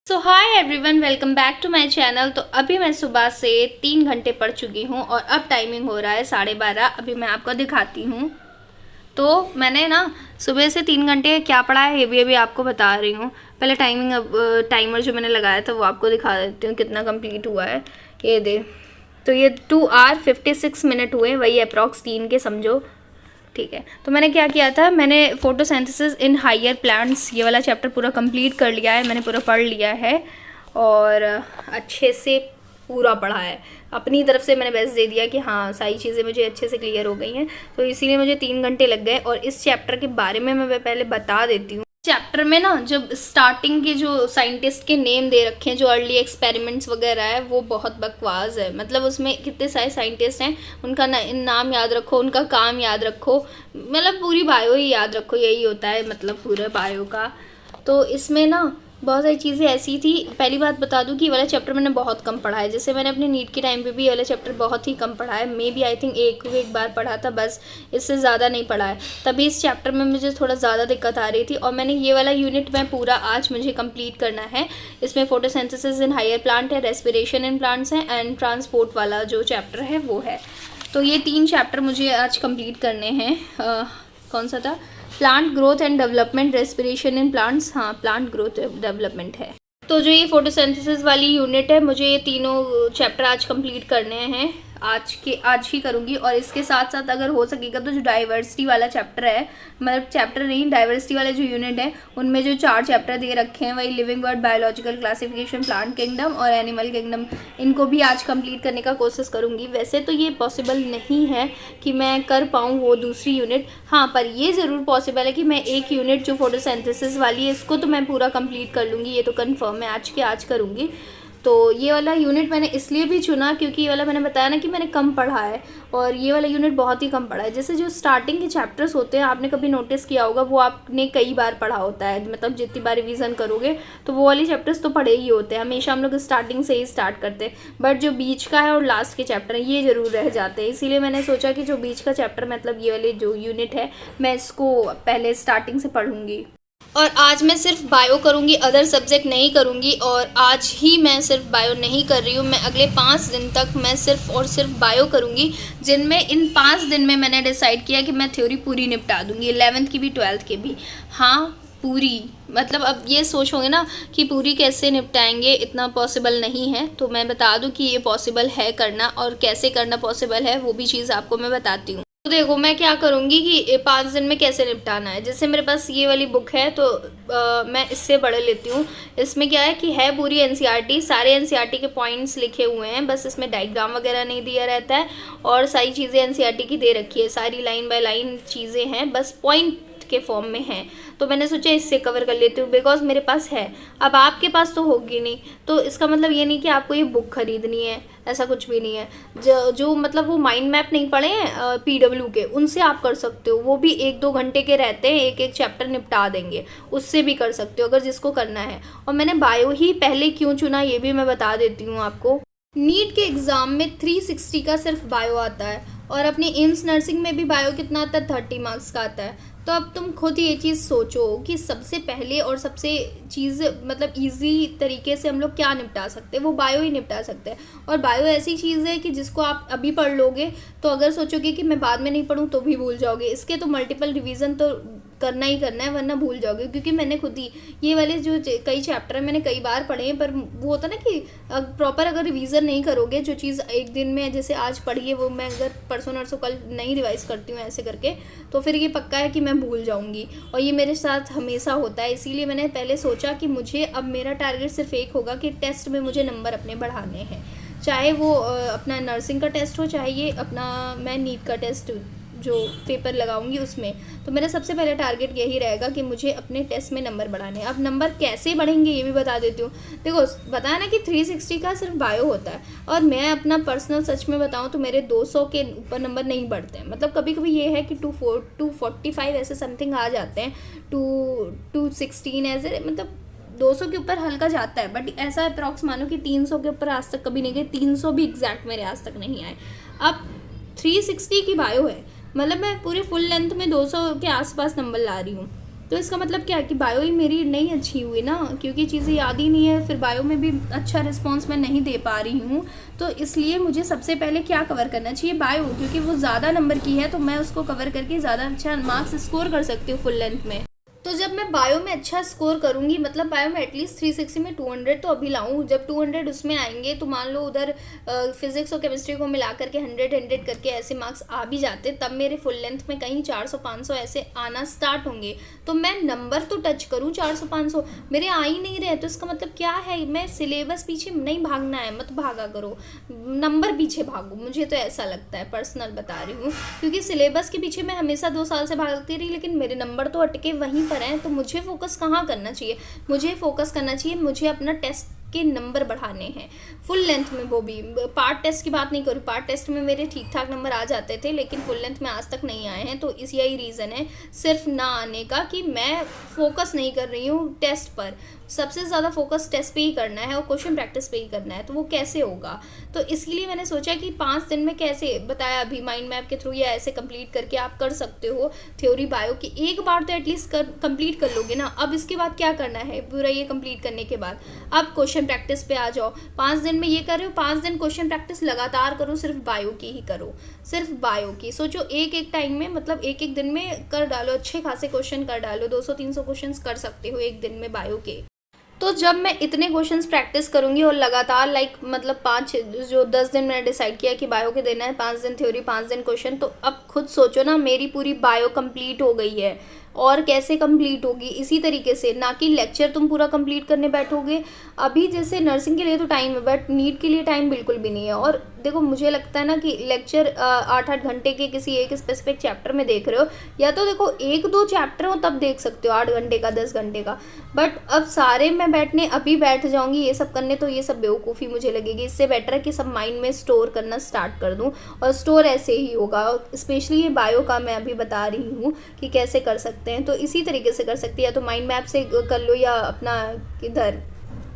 So hi everyone, welcome back to my channel. तो अभी मैं सुबह से 3 घंटे पढ़ चुकी हूँ और अब टाइमिंग हो रहा है 12:30। अभी मैं आपको दिखाती हूँ। तो मैंने ना सुबह से 3 घंटे क्या पढ़ा है ये भी अभी आपको बता रही हूँ। पहले टाइमर जो मैंने लगाया था वो आपको दिखा देती हूँ कितना कंप्लीट हुआ है। ये दे, तो ये 2 hour 56 minute हुए, वही अप्रॉक्स 3 के समझो। ठीक है, तो मैंने क्या किया था, मैंने फोटोसिंथेसिस इन हायर प्लांट्स ये वाला चैप्टर पूरा कंप्लीट कर लिया है, मैंने पूरा पढ़ लिया है और अच्छे से पूरा पढ़ा है। अपनी तरफ से मैंने बेस्ट दे दिया कि हाँ सारी चीज़ें मुझे अच्छे से क्लियर हो गई हैं, तो इसीलिए मुझे 3 घंटे लग गए। और इस चैप्टर के बारे में मैं पहले बता देती हूँ। चैप्टर में ना जब स्टार्टिंग के जो साइंटिस्ट के नेम दे रखे हैं, जो अर्ली एक्सपेरिमेंट्स वगैरह है, वो बहुत बकवास है। मतलब उसमें कितने सारे साइंटिस्ट हैं, उनका नाम याद रखो, उनका काम याद रखो, मतलब पूरी बायो ही याद रखो, यही होता है मतलब पूरे बायो का। तो इसमें ना बहुत सारी चीज़ें ऐसी थी। पहली बात बता दूं कि ये वाला चैप्टर मैंने बहुत कम पढ़ा है। जैसे मैंने अपने नीट के टाइम पे भी ये वाला चैप्टर बहुत ही कम पढ़ा है। मे बी आई थिंक एक बार पढ़ा था बस, इससे ज़्यादा नहीं पढ़ा है। तभी इस चैप्टर में मुझे थोड़ा ज़्यादा दिक्कत आ रही थी और मैंने ये वाला यूनिट में पूरा आज मुझे कंप्लीट करना है। इसमें फोटोसिंथेसिस इन हायर प्लांट है, रेस्पिरेशन इन प्लांट्स है एंड ट्रांसपोर्ट वाला जो चैप्टर है वो है। तो ये 3 चैप्टर मुझे आज कंप्लीट करने हैं। कौन सा था? Plant growth and development, respiration in plants. हाँ, प्लांट ग्रोथ डेवलपमेंट है। तो जो ये फोटोसिंथेसिस वाली यूनिट है, मुझे ये तीनों चैप्टर आज कंप्लीट करने हैं। आज ही करूँगी। और इसके साथ साथ अगर हो सकेगा तो जो डाइवर्सिटी वाला चैप्टर है, मतलब चैप्टर नहीं, डाइवर्सिटी वाले जो यूनिट है, उनमें जो 4 चैप्टर दे रखे हैं, वही living word, biological classification, plant kingdom और एनिमल किंगडम, इनको भी आज कंप्लीट करने का कोशिश करूँगी। वैसे तो ये पॉसिबल नहीं है कि मैं कर पाऊँ वो दूसरी यूनिट, हाँ, पर ये ज़रूर पॉसिबल है कि मैं एक यूनिट जो फोटोसिंथेसिस वाली है इसको तो मैं पूरा कंप्लीट कर लूँगी। ये तो कन्फर्म है, आज के आज करूँगी। तो ये वाला यूनिट मैंने इसलिए भी चुना क्योंकि ये वाला मैंने बताया ना कि मैंने कम पढ़ा है और ये वाला यूनिट बहुत ही कम पढ़ा है। जैसे जो स्टार्टिंग के चैप्टर्स होते हैं, आपने कभी नोटिस किया होगा, वो आपने कई बार पढ़ा होता है। मतलब जितनी बार रिवीजन करोगे तो वो वाले चैप्टर्स तो पढ़े ही होते हैं। हमेशा हम लोग स्टार्टिंग से ही स्टार्ट करते हैं, बट जो बीच का है और लास्ट के चैप्टर हैं ये ज़रूर रह जाते हैं। इसीलिए मैंने सोचा कि जो बीच का चैप्टर, मतलब ये वाली जो यूनिट है, मैं इसको पहले स्टार्टिंग से पढ़ूँगी। और आज मैं सिर्फ बायो करूँगी, अदर सब्जेक्ट नहीं करूँगी। और आज ही मैं सिर्फ बायो नहीं कर रही हूँ, मैं अगले 5 दिन तक मैं सिर्फ और सिर्फ बायो करूँगी, जिनमें इन 5 दिन में मैंने डिसाइड किया कि मैं थ्योरी पूरी निपटा दूँगी, 11th की भी 12th की भी। हाँ, पूरी। मतलब अब ये सोचोगे ना कि पूरी कैसे निपटाएंगे, इतना पॉसिबल नहीं है। तो मैं बता दूँ कि ये पॉसिबल है करना, और कैसे करना पॉसिबल है वो भी चीज़ आपको मैं बताती हूँ। तो देखो मैं क्या करूँगी कि 5 दिन में कैसे निपटाना है। जैसे मेरे पास ये वाली बुक है तो मैं इससे पढ़ लेती हूँ। इसमें क्या है कि है पूरी एनसीईआरटी, सारे एनसीईआरटी के पॉइंट्स लिखे हुए हैं, बस इसमें डायग्राम वगैरह नहीं दिया रहता है और सारी चीज़ें एनसीईआरटी की दे रखी है, सारी लाइन बाय लाइन चीज़ें हैं, बस पॉइंट के फॉर्म में है। तो मैंने सोचा इससे कवर कर लेती हूँ, बिकॉज मेरे पास है। अब आपके पास तो होगी नहीं, तो इसका मतलब ये नहीं कि आपको ये बुक खरीदनी है, ऐसा कुछ भी नहीं है। जो मतलब वो माइंड मैप नहीं पढ़े हैं पीडब्ल्यू के, उनसे आप कर सकते हो। वो भी 1-2 घंटे के रहते हैं, एक एक चैप्टर निपटा देंगे, उससे भी कर सकते हो अगर जिसको करना है। और मैंने बायो ही पहले क्यों चुना ये भी मैं बता देती हूँ आपको। नीट के एग्ज़ाम में 360 का सिर्फ बायो आता है और अपनी एम्स नर्सिंग में भी बायो कितना आता है, 30 मार्क्स का आता है। तो अब तुम खुद ये चीज़ सोचो कि सबसे पहले और सबसे चीज़ मतलब इजी तरीके से हम लोग क्या निपटा सकते हैं, वो बायो ही निपटा सकते हैं। और बायो ऐसी चीज़ है कि जिसको आप अभी पढ़ लोगे तो अगर सोचोगे कि मैं बाद में नहीं पढ़ूँ तो भी भूल जाओगे। इसके तो मल्टीपल रिवीजन तो करना ही करना है, वरना भूल जाओगे। क्योंकि मैंने खुद ही ये वाले जो कई चैप्टर हैं मैंने कई बार पढ़े हैं, पर वो होता ना कि प्रॉपर अगर रिवीजन नहीं करोगे, जो चीज़ एक दिन में जैसे आज पढ़ी है वो मैं अगर परसों नरसों कल नहीं रिवाइज करती हूँ ऐसे करके, तो फिर ये पक्का है कि मैं भूल जाऊँगी। और ये मेरे साथ हमेशा होता है। इसीलिए मैंने पहले सोचा कि मुझे अब मेरा टारगेट सिर्फ एक होगा कि टेस्ट में मुझे नंबर अपने बढ़ाने हैं, चाहे वो अपना नर्सिंग का टेस्ट हो, चाहे ये अपना मैं नीट का टेस्ट जो पेपर लगाऊंगी उसमें। तो मेरा सबसे पहले टारगेट यही रहेगा कि मुझे अपने टेस्ट में नंबर बढ़ाने हैं। अब नंबर कैसे बढ़ेंगे ये भी बता देती हूँ। देखो बताया ना कि 360 का सिर्फ बायो होता है, और मैं अपना पर्सनल सच में बताऊँ तो मेरे 200 के ऊपर नंबर नहीं बढ़ते हैं। मतलब कभी कभी ये है कि 245 ऐसे समथिंग आ जाते हैं, 216 ऐसे, मतलब 200 के ऊपर हल्का जाता है, बट ऐसा अप्रॉक्स मानो कि 300 के ऊपर आज तक कभी नहीं गए। 300 भी एग्जैक्ट मेरे आज तक नहीं आए। अब 360 की बायो है, मतलब मैं पूरे फुल लेंथ में 200 के आसपास नंबर ला रही हूँ। तो इसका मतलब क्या है कि बायो ही मेरी नहीं अच्छी हुई ना, क्योंकि चीज़ें याद ही नहीं है, फिर बायो में भी अच्छा रिस्पॉन्स मैं नहीं दे पा रही हूँ। तो इसलिए मुझे सबसे पहले क्या कवर करना चाहिए, बायो, क्योंकि वो ज़्यादा नंबर की है, तो मैं उसको कवर करके ज़्यादा अच्छा मार्क्स स्कोर कर सकती हूँ फुल लेंथ में। तो जब मैं बायो में अच्छा स्कोर करूँगी, मतलब बायो में एटलीस्ट 360 में 200 तो अभी लाऊं, जब 200 उसमें आएंगे तो मान लो उधर फिजिक्स और केमिस्ट्री को मिला करके 100 करके ऐसे मार्क्स आ भी जाते, तब मेरे फुल लेंथ में कहीं 400-500 ऐसे आना स्टार्ट होंगे। तो मैं नंबर तो टच करूँ 400-500, मेरे आ ही नहीं रहे, तो इसका मतलब क्या है, मैं सिलेबस पीछे नहीं भागना है, मत भागा करो, नंबर पीछे भागो। मुझे तो ऐसा लगता है, पर्सनल बता रही हूँ, क्योंकि सिलेबस के पीछे मैं हमेशा 2 साल से भागती रही, लेकिन मेरे नंबर तो अटके वहीं पर हैं। तो मुझे फोकस कहाँ करना चाहिए, मुझे फोकस करना चाहिए, मुझे अपना टेस्ट के नंबर बढ़ाने हैं फुल लेंथ में। वो भी पार्ट टेस्ट की बात नहीं करूँ, पार्ट टेस्ट में मेरे ठीक ठाक नंबर आ जाते थे, लेकिन फुल लेंथ में आज तक नहीं आए हैं। तो इस यही रीज़न है सिर्फ ना आने का, कि मैं फोकस नहीं कर रही हूँ टेस्ट पर। सबसे ज़्यादा फोकस टेस्ट पे ही करना है और क्वेश्चन प्रैक्टिस पे ही करना है। तो वो कैसे होगा, तो इसके लिए मैंने सोचा कि 5 दिन में कैसे, बताया अभी माइंड मैप के थ्रू, या ऐसे कंप्लीट करके आप कर सकते हो थ्योरी बायो की। एक बार तो एटलीस्ट कंप्लीट कर लोगे ना। अब इसके बाद क्या करना है, पूरा ये कंप्लीट करने के बाद अब क्वेश्चन प्रैक्टिस पे आ जाओ। 5 दिन में ये कर रहे हो, 5 दिन क्वेश्चन प्रैक्टिस लगातार करो, सिर्फ बायो की ही करो, सिर्फ बायो की। सोचो एक टाइम में, मतलब एक दिन में कर डालो, अच्छे खासे क्वेश्चन कर डालो, 200-300 क्वेश्चन कर सकते हो एक दिन में बायो के। तो जब मैं इतने क्वेश्चंस प्रैक्टिस करूंगी और लगातार मतलब 10 दिन मैंने डिसाइड किया कि बायो के देना है, 5 दिन थ्योरी 5 दिन क्वेश्चन, तो अब खुद सोचो ना, मेरी पूरी बायो कंप्लीट हो गई है। और कैसे कंप्लीट होगी, इसी तरीके से, ना कि लेक्चर तुम पूरा कंप्लीट करने बैठोगे। अभी जैसे नर्सिंग के लिए तो टाइम है, बट नीट के लिए टाइम बिल्कुल भी नहीं है। और देखो, मुझे लगता है ना कि लेक्चर 8-8 घंटे के किसी एक स्पेसिफिक चैप्टर में देख रहे हो, या तो देखो 1-2 चैप्टर हो तब देख सकते हो 8 घंटे का, 10 घंटे का। बट अब सारे मैं अभी बैठ जाऊंगी ये सब करने, तो ये सब बेवकूफ़ी मुझे लगेगी। इससे बेटर है कि सब माइंड में स्टोर करना स्टार्ट कर दूँ, और स्टोर ऐसे ही होगा। स्पेशली ये बायो का मैं अभी बता रही हूँ कि कैसे कर सकते हैं, तो इसी तरीके से कर सकती है। या तो माइंड मैप से कर लो, या अपना इधर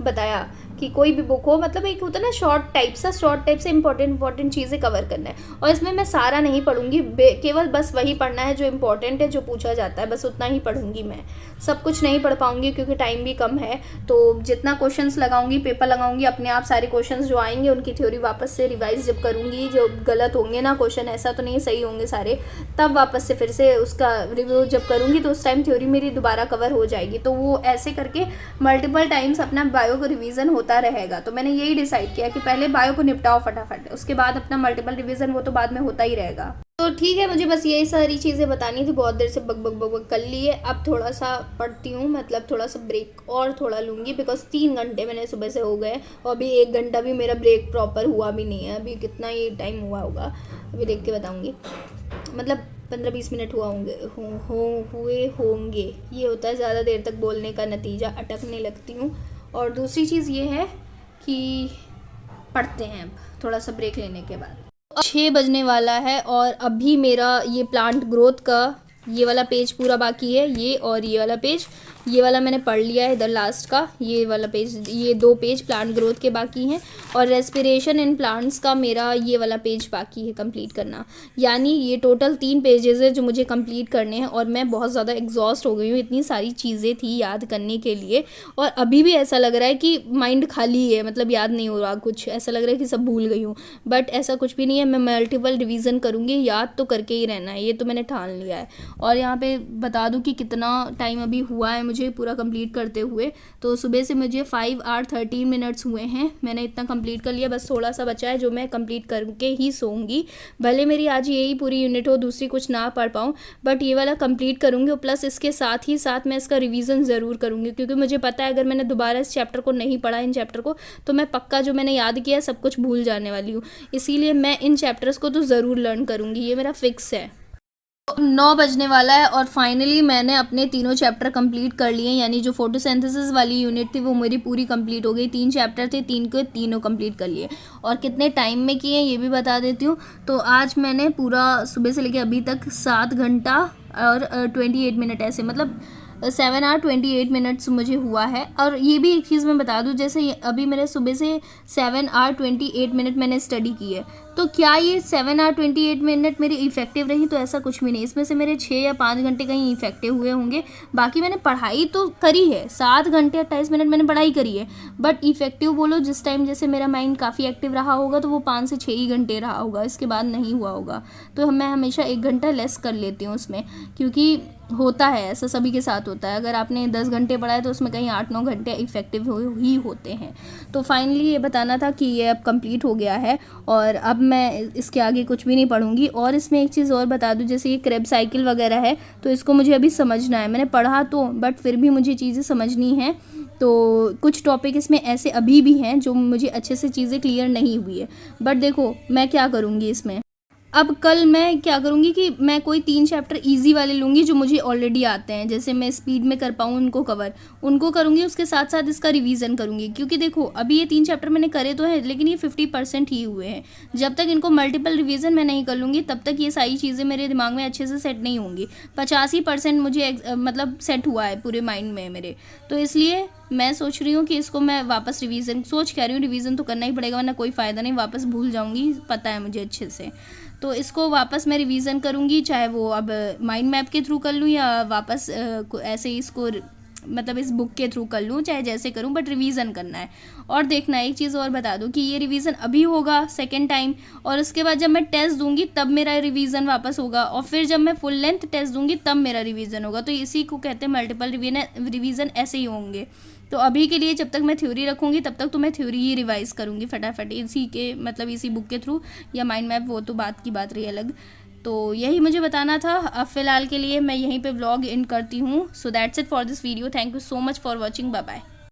बताया कि कोई भी बुक हो, मतलब एक होता है ना शॉर्ट टाइप से इंपॉर्टेंट चीज़ें कवर करना है। और इसमें मैं सारा नहीं पढ़ूंगी, केवल बस वही पढ़ना है जो इंपॉर्टेंट है, जो पूछा जाता है, बस उतना ही पढ़ूंगी। मैं सब कुछ नहीं पढ़ पाऊंगी क्योंकि टाइम भी कम है। तो जितना क्वेश्चंस लगाऊंगी, पेपर लगाऊंगी, अपने आप सारे क्वेश्चंस जो आएंगे उनकी थ्योरी वापस से रिवाइज जब करूंगी, जो गलत होंगे ना क्वेश्चन, ऐसा तो नहीं सही होंगे सारे, तब वापस से फिर से उसका रिव्यू जब करूंगी, तो उस टाइम थ्योरी मेरी दोबारा कवर हो जाएगी। तो वो ऐसे करके मल्टीपल टाइम्स अपना बायो को रिवीजन होता रहेगा। तो मैंने यही डिसाइड किया कि पहले बायो को निपटाओ फटाफट, उसके बाद अपना मल्टीपल रिवीजन वो तो बाद में होता ही रहेगा। तो ठीक है, मुझे बस यही सारी चीज़ें बतानी थी, बहुत देर से बक बक बक बक कर ली है। अब थोड़ा सा पढ़ती हूँ, मतलब थोड़ा सा ब्रेक और थोड़ा लूँगी, बिकॉज 3 घंटे मैंने सुबह से हो गए, और अभी 1 घंटा भी मेरा ब्रेक प्रॉपर हुआ भी नहीं है। अभी कितना ये टाइम हुआ होगा, अभी देख के बताऊँगी, मतलब 15-20 मिनट हुए होंगे। ये होता है ज़्यादा देर तक बोलने का नतीजा, अटकने लगती हूँ। और दूसरी चीज़ ये है कि पढ़ते हैं अब थोड़ा सा ब्रेक लेने के बाद। 6 बजने वाला है, और अभी मेरा ये प्लांट ग्रोथ का ये वाला पेज पूरा बाकी है, ये और ये वाला पेज, ये वाला मैंने पढ़ लिया है इधर लास्ट का, ये वाला पेज, ये 2 पेज प्लांट ग्रोथ के बाकी हैं, और रेस्पिरेशन इन प्लांट्स का मेरा ये वाला पेज बाकी है कंप्लीट करना। यानी ये टोटल 3 पेजेस है जो मुझे कंप्लीट करने हैं, और मैं बहुत ज़्यादा एग्जॉस्ट हो गई हूँ, इतनी सारी चीज़ें थी याद करने के लिए, और अभी भी ऐसा लग रहा है कि माइंड खाली है, मतलब याद नहीं हो रहा कुछ, ऐसा लग रहा है कि सब भूल गई हूँ। बट ऐसा कुछ भी नहीं है, मैं मल्टीपल रिवीजन करूँगी, याद तो करके ही रहना है, ये तो मैंने ठान लिया है। और यहाँ पे बता दूँ कि कितना टाइम अभी हुआ है मुझे पूरा कंप्लीट करते हुए। तो सुबह से मुझे 5 आवर 13 मिनट्स हुए हैं, मैंने इतना कंप्लीट कर लिया, बस थोड़ा सा बचा है जो मैं कंप्लीट करके ही सोऊंगी। भले मेरी आज यही पूरी यूनिट हो, दूसरी कुछ ना पढ़ पाऊँ, बट ये वाला कंप्लीट करूँगी, और प्लस इसके साथ ही साथ मैं इसका रिवीजन ज़रूर करूँगी, क्योंकि मुझे पता है अगर मैंने दोबारा इस चैप्टर को नहीं पढ़ा, इन चैप्टर को, तो मैं पक्का जो मैंने याद किया है सब कुछ भूल जाने वाली हूँ। इसीलिए मैं इन चैप्टर्स को तो ज़रूर लर्न करूँगी, ये मेरा फिक्स है। 9 बजने वाला है, और फाइनली मैंने अपने तीनों चैप्टर कंप्लीट कर लिए, यानी जो फोटोसिंथेसिस वाली यूनिट थी वो मेरी पूरी कंप्लीट हो गई। 3 चैप्टर थे, 3 के तीनों कंप्लीट कर लिए। और कितने टाइम में किए ये भी बता देती हूँ। तो आज मैंने पूरा सुबह से लेकर अभी तक 7 घंटा और 28 मिनट ऐसे, मतलब 7 आवर 28 मिनट्स मुझे हुआ है। और ये भी एक चीज़ मैं बता दूँ, जैसे अभी मेरे सुबह से 7 आवर 28 मिनट मैंने स्टडी की है, तो क्या ये 7 आवर 28 मिनट मेरी इफेक्टिव रही? तो ऐसा कुछ भी नहीं, इसमें से मेरे 6 या 5 घंटे कहीं इफेक्टिव हुए होंगे। बाकी मैंने पढ़ाई तो करी है, 7 घंटे 28 मिनट मैंने पढ़ाई करी है, बट इफेक्टिव बोलो जिस टाइम जैसे मेरा माइंड काफ़ी एक्टिव रहा होगा तो वो 5 से 6 ही घंटे रहा होगा, इसके बाद नहीं हुआ होगा। तो मैं हमेशा 1 घंटा लेस कर लेती हूँ उसमें, क्योंकि होता है ऐसा, सभी के साथ होता है। अगर आपने 10 घंटे पढ़ा है तो उसमें कहीं 8-9 घंटे इफेक्टिव ही होते हैं। तो फाइनली ये बताना था कि ये अब कंप्लीट हो गया है और अब मैं इसके आगे कुछ भी नहीं पढ़ूंगी। और इसमें एक चीज़ और बता दूं, जैसे ये क्रेब साइकिल वगैरह है तो इसको मुझे अभी समझना है। मैंने पढ़ा तो, बट फिर भी मुझे चीज़ें समझनी है। तो कुछ टॉपिक इसमें ऐसे अभी भी हैं जो मुझे अच्छे से चीज़ें क्लियर नहीं हुई है। बट देखो मैं क्या करूँगी इसमें, अब कल मैं क्या करूँगी कि मैं कोई 3 चैप्टर इजी वाले लूँगी जो मुझे ऑलरेडी आते हैं, जैसे मैं स्पीड में कर पाऊँ उनको कवर, उनको करूँगी, उसके साथ साथ इसका रिवीजन करूँगी। क्योंकि देखो अभी ये 3 चैप्टर मैंने करे तो हैं, लेकिन ये 50% ही हुए हैं। जब तक इनको मल्टीपल रिवीजन मैं नहीं कर लूँगी तब तक ये सारी चीज़ें मेरे दिमाग में अच्छे से सेट नहीं होंगी। 85% मुझे मतलब सेट हुआ है पूरे माइंड में मेरे। तो इसलिए मैं सोच रही हूँ कि इसको मैं वापस रिवीजन कह रही हूँ, रिवीजन तो करना ही पड़ेगा वरना कोई फ़ायदा नहीं, वापस भूल जाऊँगी, पता है मुझे अच्छे से। तो इसको वापस मैं रिवीजन करूँगी, चाहे वो अब माइंड मैप के थ्रू कर लूँ या वापस ऐसे ही इसको मतलब इस बुक के थ्रू कर लूँ, चाहे जैसे करूँ, बट रिवीजन करना है। और देखना, एक चीज़ और बता दूँ कि ये रिवीजन अभी होगा सेकेंड टाइम, और उसके बाद जब मैं टेस्ट दूंगी तब मेरा रिवीजन वापस होगा, और फिर जब मैं फुल लेंथ टेस्ट दूंगी तब मेरा रिवीजन होगा। तो इसी को कहते हैं मल्टीपल रिवीजन, ऐसे ही होंगे। तो अभी के लिए जब तक मैं थ्योरी रखूँगी तब तक तो मैं थ्योरी ही रिवाइज़ करूँगी फटाफट, इसी के मतलब इसी बुक के थ्रू, या माइंड मैप वो तो बात की बात रही अलग। तो यही मुझे बताना था। अब फ़िलहाल के लिए मैं यहीं पे व्लॉग एंड करती हूँ। So that's it for this video. Thank you so much for watching. Bye bye.